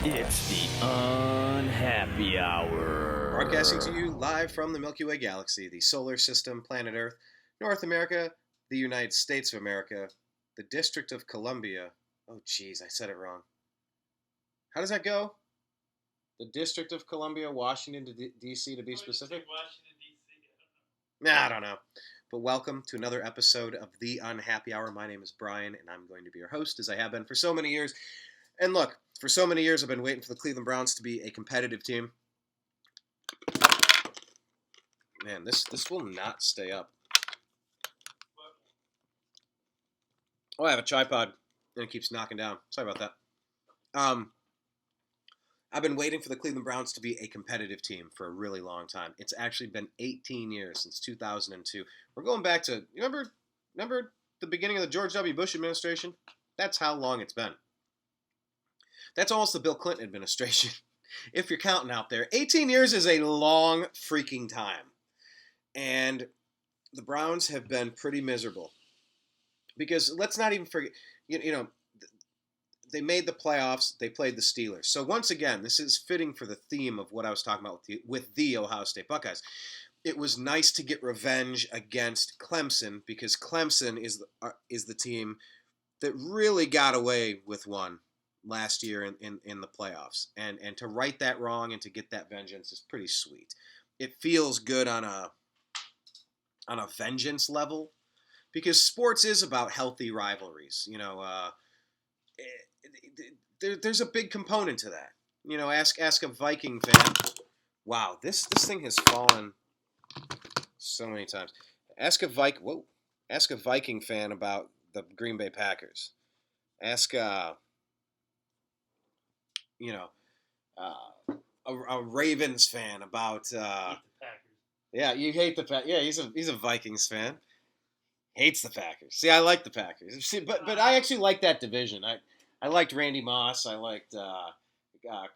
It's the Unhappy Hour. Broadcasting to you live from the Milky Way galaxy, the solar system, planet Earth, North America, the United States of America, the District of Columbia. Oh, jeez, I said it wrong. How does that go? The District of Columbia, Washington, D.C. to be specific? Washington, D.C. Nah, I don't know. But welcome to another episode of The Unhappy Hour. My name is Brian, and I'm going to be your host, as I have been for so many years. And look, for so many years, I've been waiting for the Cleveland Browns to be a competitive team. Man, this will not stay up. Oh, I have a tripod, and it keeps knocking down. Sorry about that. I've been waiting for the Cleveland Browns to be a competitive team for a really long time. It's actually been 18 years since 2002. We're going back to, remember the beginning of the George W. Bush administration? That's how long it's been. That's almost the Bill Clinton administration, if you're counting out there. 18 years is a long freaking time. And the Browns have been pretty miserable. Because let's not even forget, they made the playoffs, they played the Steelers. So once again, this is fitting for the theme of what I was talking about with the Ohio State Buckeyes. It was nice to get revenge against Clemson because Clemson is the team that really got away with one last year in the playoffs. And to right that wrong and to get that vengeance is pretty sweet. It feels good on a vengeance level because sports is about healthy rivalries. There's a big component to that. Ask a Viking fan. Wow, this thing has fallen so many times. Ask a Viking fan about the Green Bay Packers. Ask a Ravens fan about. Yeah, you hate the Packers. Yeah, he's a Vikings fan. Hates the Packers. See, I like the Packers. See, but I actually like that division. I liked Randy Moss. I liked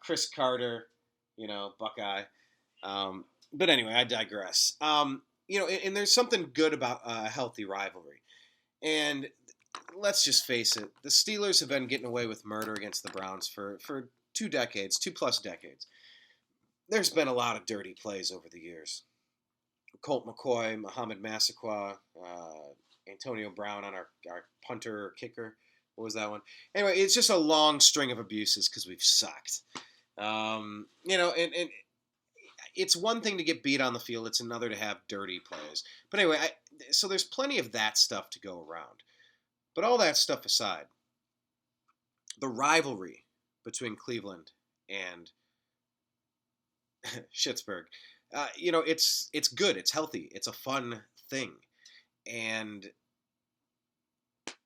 Chris Carter, Buckeye. But anyway, I digress. And there's something good about a healthy rivalry. And let's just face it, the Steelers have been getting away with murder against the Browns for 2 decades, 2+ decades. There's been a lot of dirty plays over the years. Colt McCoy, Muhammad Massaquoi, Antonio Brown on our punter or kicker. What was that one? Anyway, it's just a long string of abuses because we've sucked. And it's one thing to get beat on the field. It's another to have dirty plays. But anyway, so there's plenty of that stuff to go around. But all that stuff aside, the rivalry between Cleveland and Pittsburgh, it's good. It's healthy. It's a fun thing. And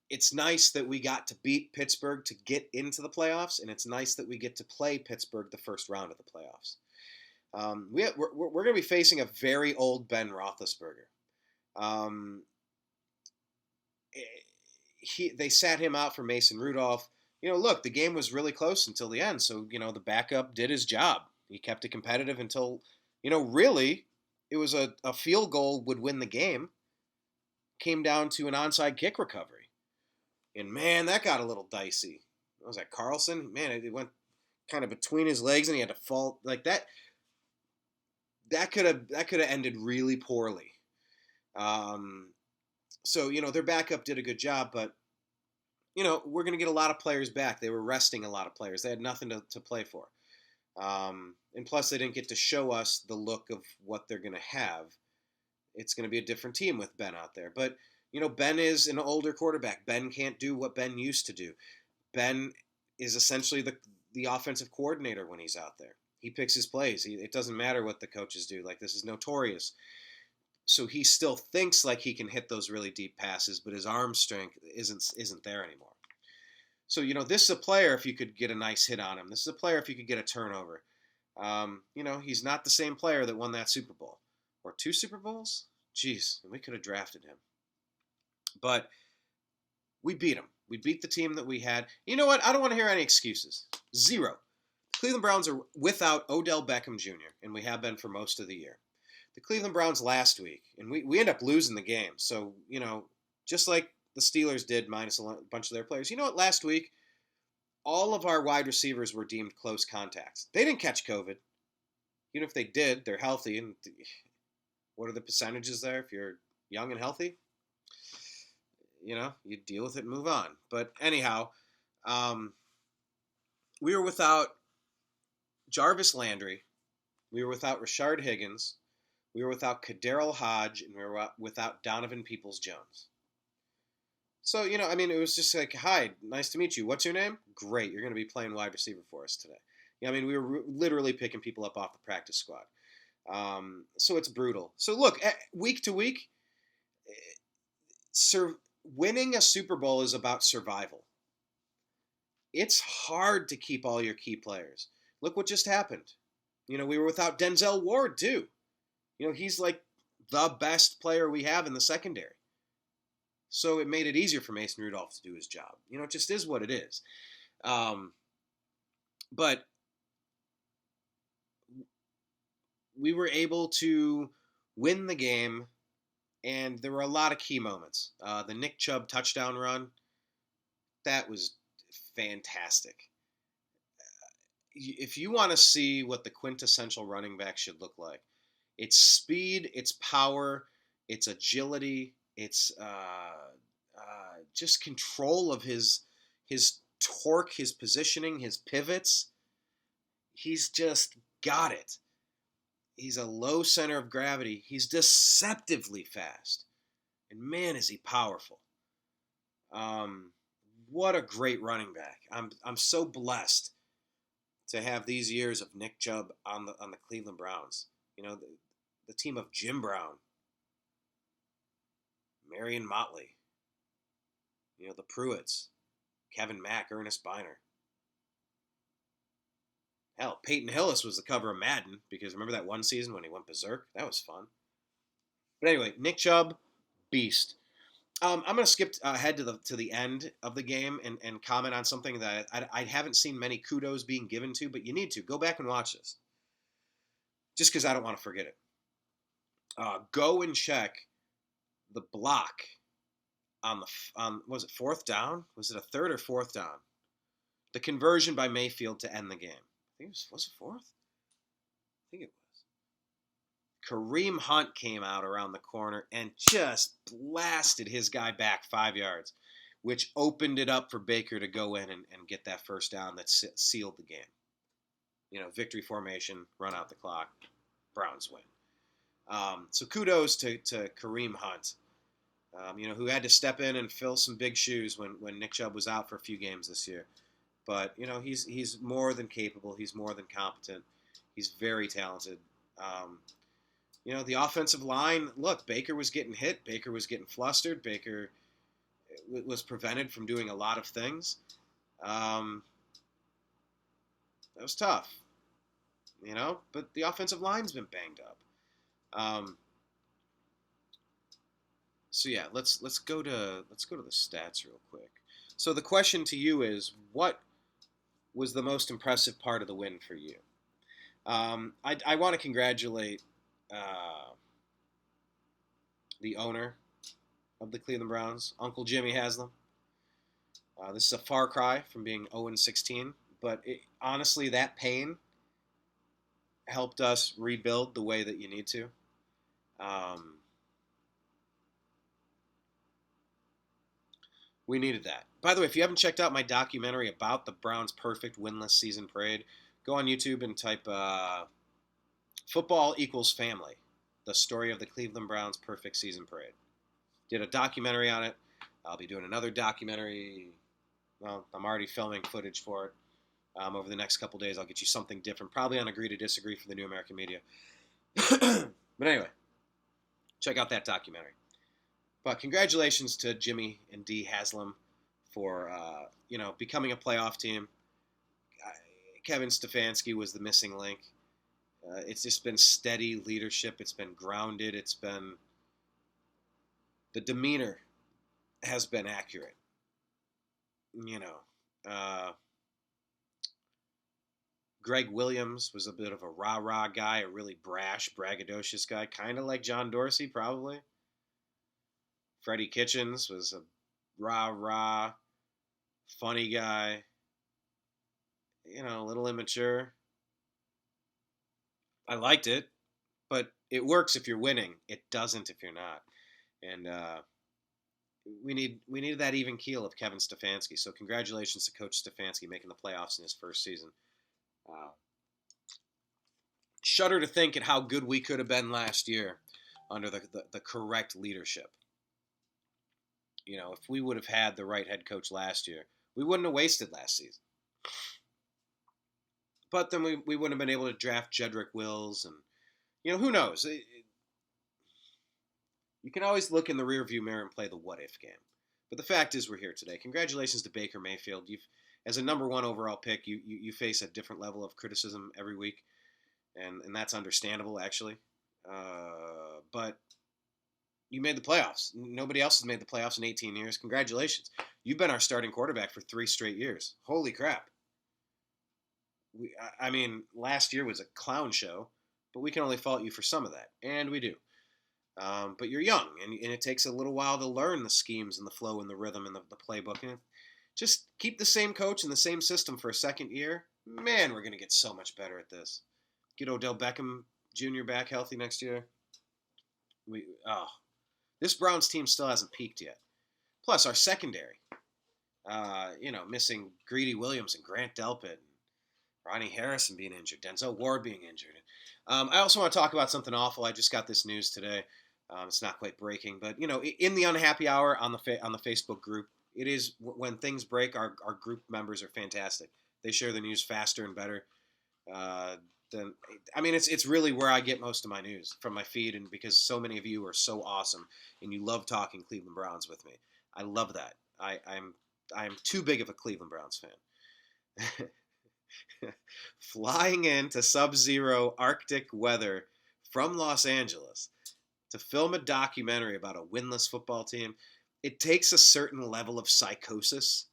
it's nice that we got to beat Pittsburgh to get into the playoffs, and it's nice that we get to play Pittsburgh the first round of the playoffs. We're going to be facing a very old Ben Roethlisberger. They sat him out for Mason Rudolph. Look, the game was really close until the end, so the backup did his job. He kept it competitive until, really, it was a field goal would win the game. Came down to an onside kick recovery. And, man, that got a little dicey. What was that, Carlson? Man, it went kind of between his legs, and he had to fall. Like, that could have ended really poorly. So, their backup did a good job, but, we're going to get a lot of players back. They were resting a lot of players. They had nothing to play for. And plus, they didn't get to show us the look of what they're going to have. It's going to be a different team with Ben out there. But, Ben is an older quarterback. Ben can't do what Ben used to do. Ben is essentially the offensive coordinator when he's out there. He picks his plays. It doesn't matter what the coaches do. Like, this is notorious. So he still thinks like he can hit those really deep passes, but his arm strength isn't there anymore. So, this is a player if you could get a nice hit on him. This is a player if you could get a turnover. He's not the same player that won that Super Bowl. Or 2 Super Bowls? Jeez, we could have drafted him. But we beat him. We beat the team that we had. You know what? I don't want to hear any excuses. 0. Cleveland Browns are without Odell Beckham Jr., and we have been for most of the year. The Cleveland Browns last week, and we end up losing the game. So, just like the Steelers did minus a bunch of their players. You know what? Last week, all of our wide receivers were deemed close contacts. They didn't catch COVID. Even if they did, they're healthy. And what are the percentages there if you're young and healthy? You deal with it and move on. But anyhow, we were without Jarvis Landry. We were without Rashard Higgins. We were without Kaderil Hodge. And we were without Donovan Peoples-Jones. So, it was just like, hi, nice to meet you. What's your name? Great, you're going to be playing wide receiver for us today. We were literally picking people up off the practice squad. So it's brutal. So look, week to week, winning a Super Bowl is about survival. It's hard to keep all your key players. Look what just happened. We were without Denzel Ward, too. He's like the best player we have in the secondary. So it made it easier for Mason Rudolph to do his job. It just is what it is. But we were able to win the game, and there were a lot of key moments. The Nick Chubb touchdown run, that was fantastic. If you want to see what the quintessential running back should look like, it's speed, it's power, it's agility, it's just control of his torque, his positioning, his pivots. He's just got it. He's a low center of gravity. He's deceptively fast. And man, is he powerful. What a great running back. I'm so blessed to have these years of Nick Chubb on the Cleveland Browns. The team of Jim Brown, Marion Motley, the Pruitts, Kevin Mack, Ernest Biner. Hell, Peyton Hillis was the cover of Madden, because remember that one season when he went berserk? That was fun. But anyway, Nick Chubb, beast. I'm going to skip ahead to the end of the game and comment on something that I haven't seen many kudos being given to, but you need to. Go back and watch this. Just because I don't want to forget it. Go and check the block on was it fourth down? Was it a third or fourth down? The conversion by Mayfield to end the game. I think was it fourth? I think it was. Kareem Hunt came out around the corner and just blasted his guy back 5 yards, which opened it up for Baker to go in and get that first down that sealed the game. Victory formation, run out the clock, Browns win. So kudos to Kareem Hunt, who had to step in and fill some big shoes when Nick Chubb was out for a few games this year. But, he's more than capable. He's more than competent. He's very talented. The offensive line, look, Baker was getting hit. Baker was getting flustered. Baker was prevented from doing a lot of things. That was tough, but the offensive line's been banged up. So yeah, let's go to the stats real quick. So the question to you is, what was the most impressive part of the win for you? I want to congratulate the owner of the Cleveland Browns, Uncle Jimmy Haslam. This is a far cry from being 0-16, but honestly, that pain helped us rebuild the way that you need to. We needed that. By the way, if you haven't checked out my documentary about the Browns' perfect winless season parade, go on YouTube and type Football Equals Family, the story of the Cleveland Browns' perfect season parade. Did a documentary on it. I'll be doing another documentary. Well, I'm already filming footage for it. Over the next couple days, I'll get you something different, probably on Agree to Disagree for the New American Media. But anyway, check out that documentary. But congratulations to Jimmy and Dee Haslam for becoming a playoff team. Kevin Stefanski was the missing link. It's just been steady leadership. It's been grounded. It's been the demeanor has been accurate. Greg Williams was a bit of a rah-rah guy, a really brash, braggadocious guy, kind of like John Dorsey, probably. Freddie Kitchens was a rah-rah, funny guy. a little immature. I liked it, but it works if you're winning. It doesn't if you're not. And we needed that even keel of Kevin Stefanski. So congratulations to Coach Stefanski making the playoffs in his first season. Shudder to think at how good we could have been last year under the correct leadership. If we would have had the right head coach last year, we wouldn't have wasted last season. But then we wouldn't have been able to draft Jedrick Wills, and who knows? You can always look in the rearview mirror and play the what-if game. But the fact is we're here today. Congratulations to Baker Mayfield. As a number 1 overall pick, you face a different level of criticism every week, and that's understandable, actually. But you made the playoffs. Nobody else has made the playoffs in 18 years. Congratulations. You've been our starting quarterback for 3 straight years. Holy crap. Last year was a clown show, but we can only fault you for some of that, and we do. But you're young, and it takes a little while to learn the schemes and the flow and the rhythm and the playbook. And just keep the same coach and the same system for a second year. Man, we're going to get so much better at this. Get Odell Beckham Jr. back healthy next year. This Browns team still hasn't peaked yet. Plus, our secondary, missing Greedy Williams and Grant Delpit, and Ronnie Harrison being injured, Denzel Ward being injured. I also want to talk about something awful. I just got this news today. It's not quite breaking, but in the unhappy hour on the Facebook group, it is when things break. Our group members are fantastic. They share the news faster and better. It's really where I get most of my news from my feed, and because so many of you are so awesome and you love talking Cleveland Browns with me. I love that. I'm too big of a Cleveland Browns fan. Flying into sub-zero Arctic weather from Los Angeles to film a documentary about a winless football team, it takes a certain level of psychosis.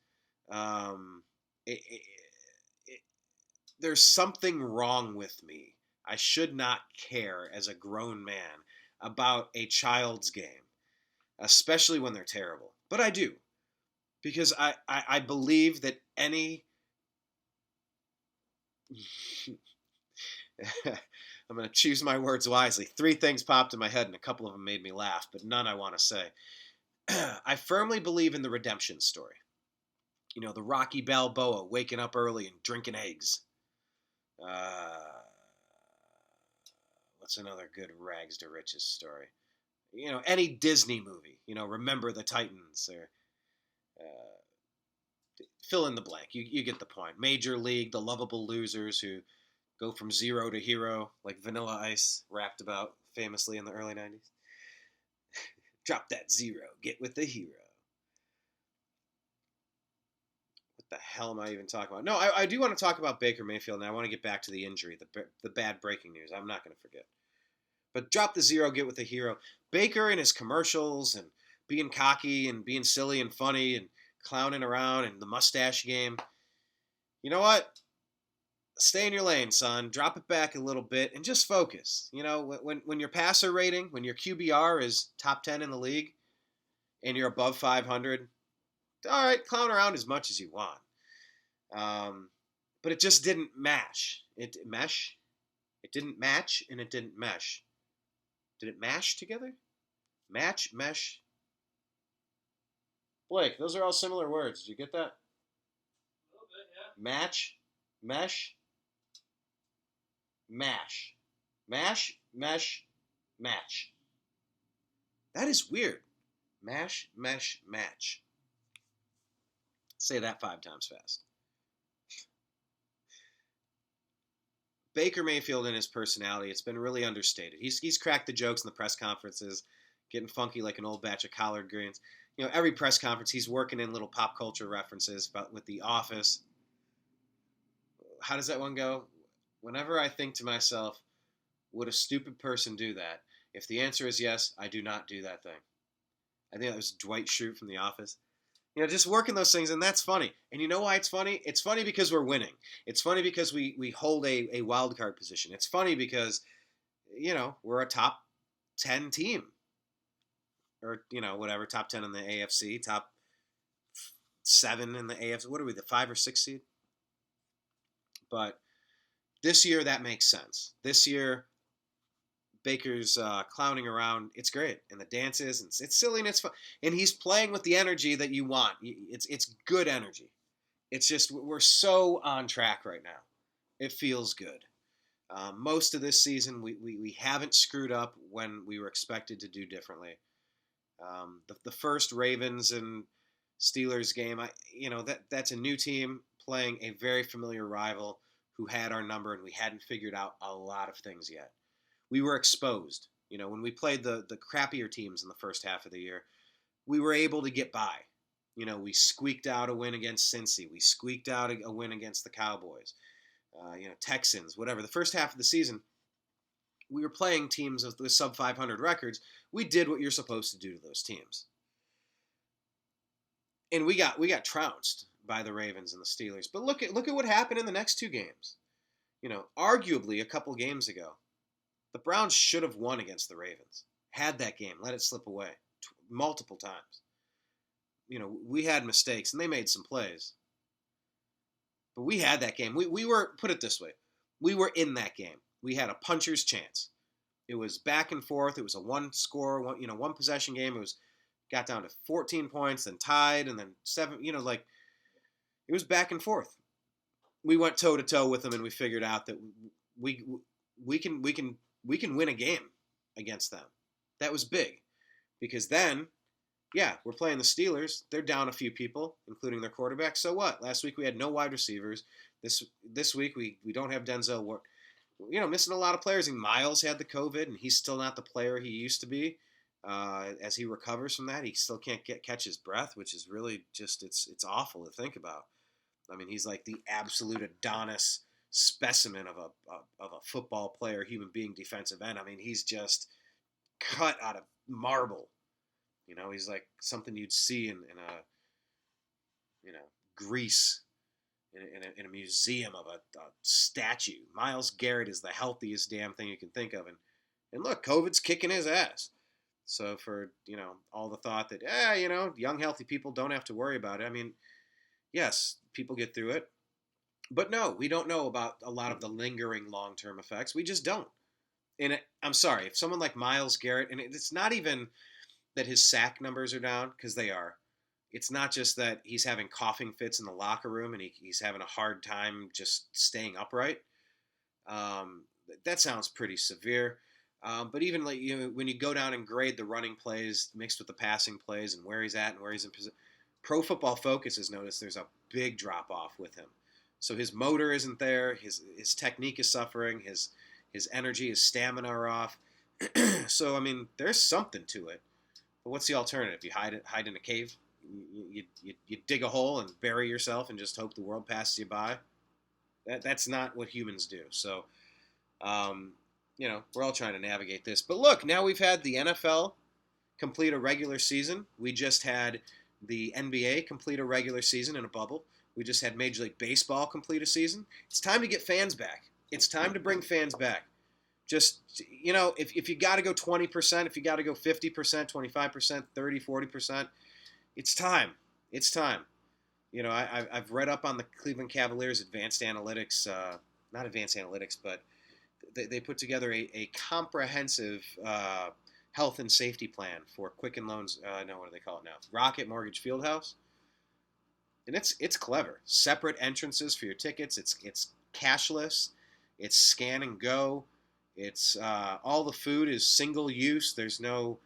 There's something wrong with me. I should not care as a grown man about a child's game, especially when they're terrible. But I do, because I believe that any... I'm going to choose my words wisely. 3 things popped in my head, and a couple of them made me laugh, but none I want to say. I firmly believe in the redemption story. The Rocky Balboa waking up early and drinking eggs. What's another good rags to riches story? Any Disney movie. Remember the Titans, or fill in the blank. You get the point. Major League, the lovable losers who go from zero to hero, like Vanilla Ice rapped about famously in the early 90s. Drop that zero, get with the hero. What the hell am I even talking about? No, I do want to talk about Baker Mayfield, and I want to get back to the injury, the bad breaking news. I'm not going to forget. But drop the zero, get with the hero. Baker and his commercials and being cocky and being silly and funny and clowning around and the mustache game. You know what? Stay in your lane, son. Drop it back a little bit and just focus. When your passer rating, when your QBR is top 10 in the league and you're above 500, all right, clown around as much as you want. But it just didn't mash. It didn't match, and it didn't mesh. Did it mash together? Match, mesh. Blake, those are all similar words. Did you get that? A little bit, yeah. Match, mesh, mash. Mash, mesh, match. That is weird. Mash, mesh, match. Say that 5 times fast. Baker Mayfield and his personality, it's been really understated. He's cracked the jokes in the press conferences, getting funky like an old batch of collard greens. Every press conference he's working in little pop culture references about with The Office. How does that one go? Whenever I think to myself, would a stupid person do that? If the answer is yes, I do not do that thing. I think that was Dwight Schrute from The Office. Just working those things, and that's funny. And you know why it's funny? It's funny because we're winning. It's funny because we hold a wild card position. It's funny because, we're a top 10 team. Or, whatever, top 10 in the AFC, top 7 in the AFC. What are we, the 5 or 6 seed? But this year, that makes sense. This year, Baker's clowning around. It's great, and the dances, and it's silly and it's fun, and he's playing with the energy that you want. It's good energy. It's just we're so on track right now. It feels good. Most of this season, we haven't screwed up when we were expected to do differently. The first Ravens and Steelers game, that's a new team playing a very familiar rival who had our number, and we hadn't figured out a lot of things yet. We were exposed. When we played the crappier teams in the first half of the year, we were able to get by. We squeaked out a win against Cincy. We squeaked out a win against the Cowboys. Texans, whatever. The first half of the season, we were playing teams with sub 500 records. We did what you're supposed to do to those teams. And we got trounced by the Ravens and the Steelers. But look at what happened in the next two games. Arguably a couple games ago, the Browns should have won against the Ravens. Had that game, let it slip away multiple times. We had mistakes, and they made some plays. But we had that game. We were, put it this way, we were in that game. We had a puncher's chance. It was back and forth. It was a one possession game. It got down to 14 points, then tied, and then 7. It was back and forth. We went toe to toe with them, and we figured out that we can win a game against them. That was big, because then, we're playing the Steelers. They're down a few people, including their quarterback. So what? Last week we had no wide receivers. This week we don't have Denzel Ward. Missing a lot of players. And Miles had the COVID, and he's still not the player he used to be. As he recovers from that, he still can't catch his breath, which is really just it's awful to think about. I mean, he's like the absolute Adonis specimen of a football player, human being, defensive end. I mean, he's just cut out of marble. He's like something you'd see in Greece, in a museum of a statue. Myles Garrett is the healthiest damn thing you can think of. And look, COVID's kicking his ass. So for, all the thought that, young healthy people don't have to worry about it. I mean, yes, people get through it. But no, we don't know about a lot of the lingering long-term effects. We just don't. And I'm sorry, if someone like Myles Garrett, and it's not even that his sack numbers are down, because they are. It's not just that he's having coughing fits in the locker room and he's having a hard time just staying upright. That sounds pretty severe. But even when you go down and grade the running plays mixed with the passing plays and where he's at and where he's in position, Pro Football Focus has noticed there's a big drop off with him. So his motor isn't there. His technique is suffering. His energy, his stamina are off. So I mean, there's something to it. But what's the alternative? You hide in a cave? You dig a hole and bury yourself and just hope the world passes you by? That's not what humans do. So, we're all trying to navigate this. But look, now we've had the NFL complete a regular season. We just had the NBA complete a regular season in a bubble. We just had Major League Baseball complete a season. It's time to get fans back. It's time to bring fans back. Just, if you got to go 20%, if you got to go 50%, 25%, 30, 40%, it's time. It's time. I've read up on the Cleveland Cavaliers advanced analytics, not advanced analytics, but they put together a comprehensive health and safety plan for Quicken Loans. No, what do they call it now? Rocket Mortgage Fieldhouse. And it's clever. Separate entrances for your tickets. It's cashless. It's scan and go. It's all the food is single use. There's no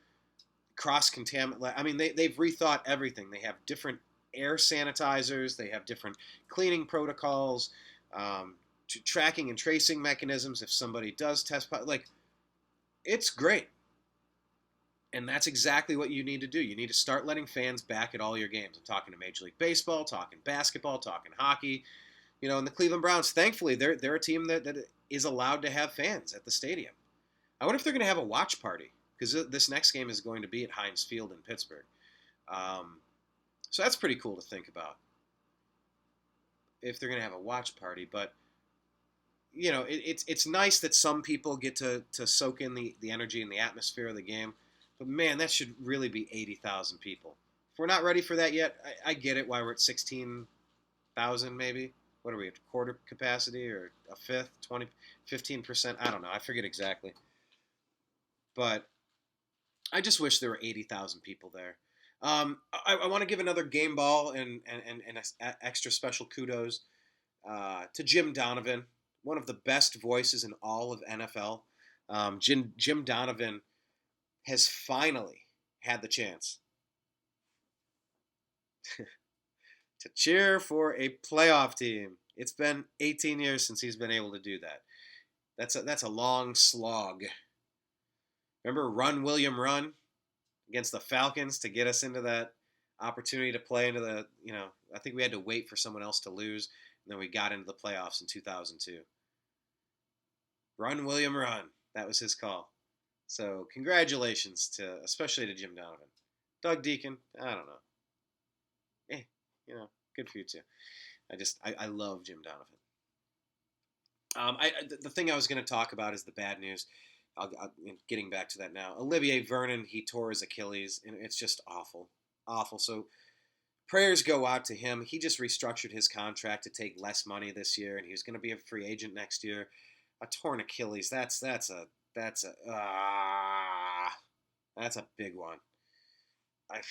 cross contamination. I mean, they've rethought everything. They have different air sanitizers. They have different cleaning protocols, tracking and tracing mechanisms if somebody does test. It's great. And that's exactly what you need to do. You need to start letting fans back at all your games. I'm talking to Major League Baseball, talking basketball, talking hockey. And the Cleveland Browns, thankfully, they're a team that is allowed to have fans at the stadium. I wonder if they're going to have a watch party, because this next game is going to be at Heinz Field in Pittsburgh. So that's pretty cool to think about, if they're going to have a watch party. But, it's nice that some people get to soak in the energy and the atmosphere of the game. But, man, that should really be 80,000 people. If we're not ready for that yet, I get it why we're at 16,000 maybe. what are we at, quarter capacity or a fifth, 20, 15%? I don't know. I forget exactly. But I just wish there were 80,000 people there. I want to give another game ball and extra special kudos to Jim Donovan, one of the best voices in all of NFL. Jim Donovan has finally had the chance to cheer for a playoff team. It's been 18 years since he's been able to do that. That's a long slog. Remember Run William Run against the Falcons to get us into that opportunity to play into the, I think we had to wait for someone else to lose, and then we got into the playoffs in 2002. Run William Run. That was his call. So congratulations especially to Jim Donovan. Doug Deacon, I don't know. Good for you too. I love Jim Donovan. The thing I was going to talk about is the bad news. Getting back to that now. Olivier Vernon, he tore his Achilles, and it's just awful. Awful. So prayers go out to him. He just restructured his contract to take less money this year, and he was going to be a free agent next year. A torn Achilles, that's a big one. I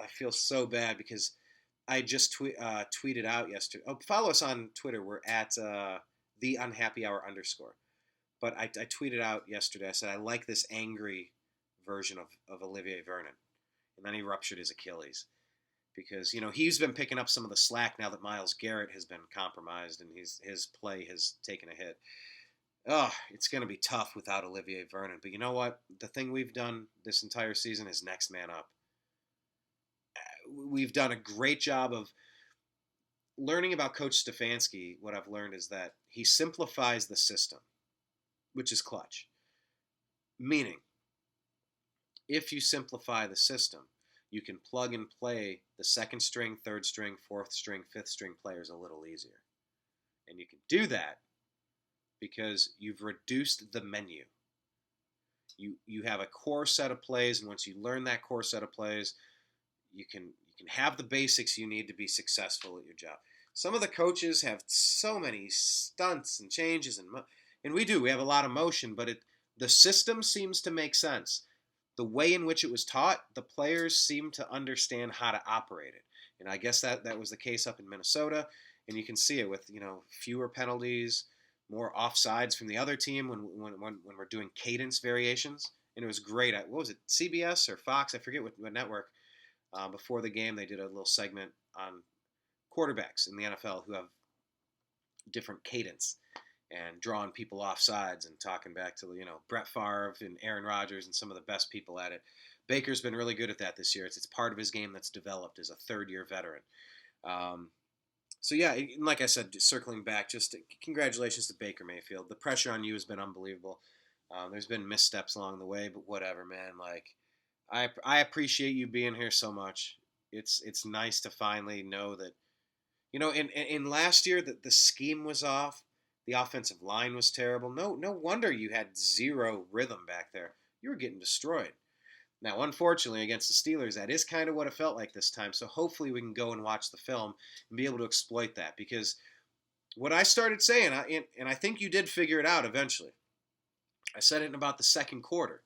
feel so bad because I just tweeted out yesterday. Oh, follow us on Twitter. We're at TheUnhappyHour _. But I tweeted out yesterday. I said I like this angry version of Olivier Vernon, and then he ruptured his Achilles because he's been picking up some of the slack now that Myles Garrett has been compromised and his play has taken a hit. Oh, it's going to be tough without Olivier Vernon. But you know what? The thing we've done this entire season is next man up. We've done a great job of learning about Coach Stefanski. What I've learned is that he simplifies the system, which is clutch. Meaning, if you simplify the system, you can plug and play the second string, third string, fourth string, fifth string players a little easier. And you can do that because you've reduced the menu. You have a core set of plays, and once you learn that core set of plays, you can have the basics you need to be successful at your job. Some of the coaches have so many stunts and changes, and we do. We have a lot of motion, but the system seems to make sense. The way in which it was taught, the players seem to understand how to operate it. And I guess that was the case up in Minnesota, and you can see it with fewer penalties, more offsides from the other team when we're doing cadence variations. And it was great. What was it, CBS or Fox? I forget what network. Before the game, they did a little segment on quarterbacks in the NFL who have different cadence and drawing people off sides and talking back to Brett Favre and Aaron Rodgers and some of the best people at it. Baker's been really good at that this year. It's part of his game that's developed as a third-year veteran. So yeah, like I said, circling back, just congratulations to Baker Mayfield. The pressure on you has been unbelievable. There's been missteps along the way, but whatever, man. Like, I appreciate you being here so much. It's nice to finally know that, in last year that the scheme was off, the offensive line was terrible. No wonder you had zero rhythm back there. You were getting destroyed. Now, unfortunately, against the Steelers, that is kind of what it felt like this time. So hopefully we can go and watch the film and be able to exploit that. Because what I started saying, and I think you did figure it out eventually, I said it in about the second quarter.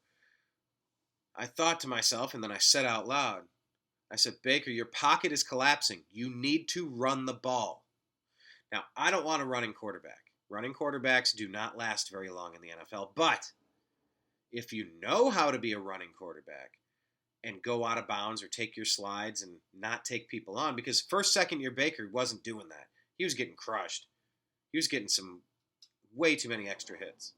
I thought to myself, and then I said out loud, I said, Baker, your pocket is collapsing. You need to run the ball. Now, I don't want a running quarterback. Running quarterbacks do not last very long in the NFL. But if you know how to be a running quarterback and go out of bounds or take your slides and not take people on, because first, second year Baker wasn't doing that. He was getting crushed. He was getting some way too many extra hits.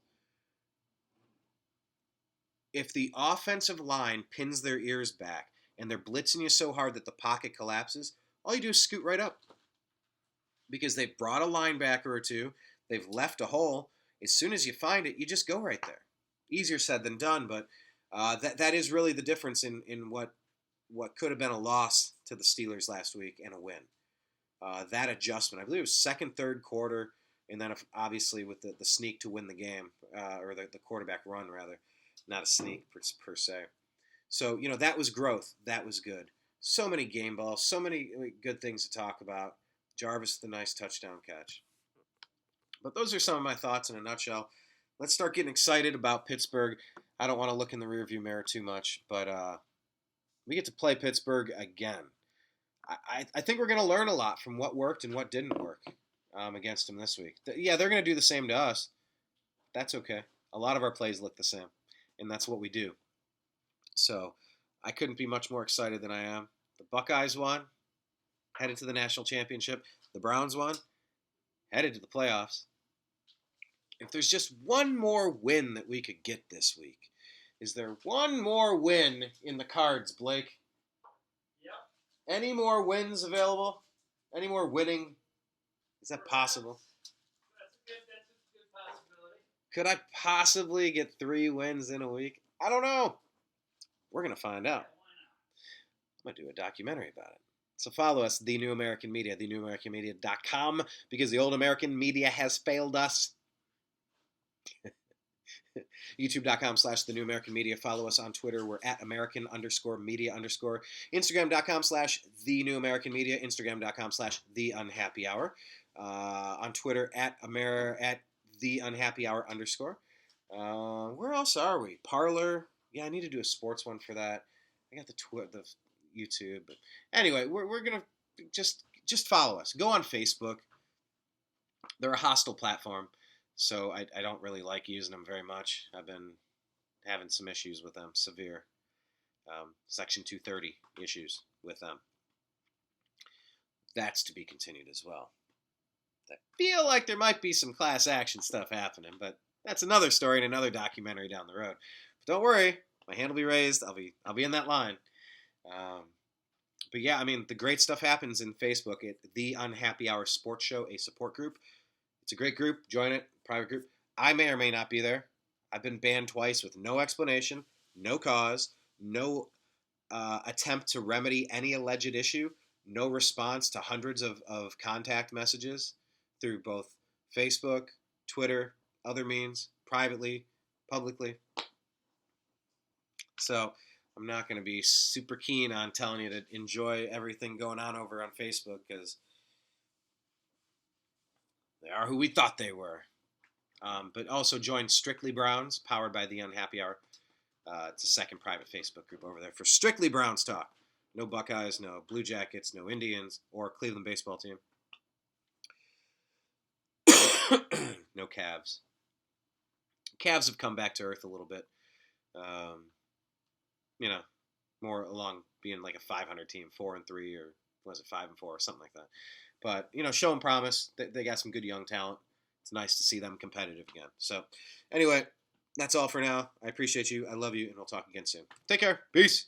If the offensive line pins their ears back and they're blitzing you so hard that the pocket collapses, all you do is scoot right up. Because they've brought a linebacker or two, they've left a hole. As soon as you find it, you just go right there. Easier said than done, but that is really the difference in what could have been a loss to the Steelers last week and a win. That adjustment, I believe it was second, third quarter, and then obviously with the sneak to win the game, or the quarterback run rather, not a sneak per se. So, that was growth. That was good. So many game balls, so many good things to talk about. Jarvis with a nice touchdown catch. But those are some of my thoughts in a nutshell. Let's start getting excited about Pittsburgh. I don't want to look in the rearview mirror too much, but we get to play Pittsburgh again. I think we're going to learn a lot from what worked and what didn't work against them this week. Yeah, they're going to do the same to us. That's okay. A lot of our plays look the same, and that's what we do. So I couldn't be much more excited than I am. The Buckeyes won, headed to the national championship. The Browns won, headed to the playoffs. If there's just one more win that we could get this week, is there one more win in the cards, Blake? Yep. Any more wins available? Any more winning? Is that possible? That's a good possibility. Could I possibly get 3 wins in a week? I don't know. We're going to find out. I'm going to do a documentary about it. So follow us, The New American Media, TheNewAmericanMedia.com, because the old American media has failed us. YouTube.com/TheNewAmericanMedia. Follow us on Twitter. We're at American_media_. Instagram.com/TheNewAmericanMedia. Instagram.com/TheUnhappyHour. On Twitter at TheUnhappyHour_. Where else are we? Parlor. Yeah, I need to do a sports one for that. I got the YouTube. But anyway, we're gonna just follow us. Go on Facebook. They're a hostile platform, so I don't really like using them very much. I've been having some issues with them, severe Section 230 issues with them. That's to be continued as well. I feel like there might be some class action stuff happening, but that's another story and another documentary down the road. But don't worry, my hand will be raised. I'll be in that line. But yeah, I mean, the great stuff happens in Facebook at The Unhappy Hour Sports Show, a support group. It's a great group. Join it. Private group. I may or may not be there. I've been banned twice with no explanation, no cause, no attempt to remedy any alleged issue, no response to hundreds of contact messages through both Facebook, Twitter, other means, privately, publicly. So I'm not going to be super keen on telling you to enjoy everything going on over on Facebook, because they are who we thought they were. But also join Strictly Browns, powered by The Unhappy Hour. It's a second private Facebook group over there for Strictly Browns talk. No Buckeyes, no Blue Jackets, no Indians, or Cleveland baseball team. No Cavs. Cavs have come back to earth a little bit. More along being like a 500 team, 4-3, or was it 5-4 or something like that. But showing promise. They got some good young talent. It's nice to see them competitive again. So, anyway, that's all for now. I appreciate you. I love you, and we'll talk again soon. Take care. Peace.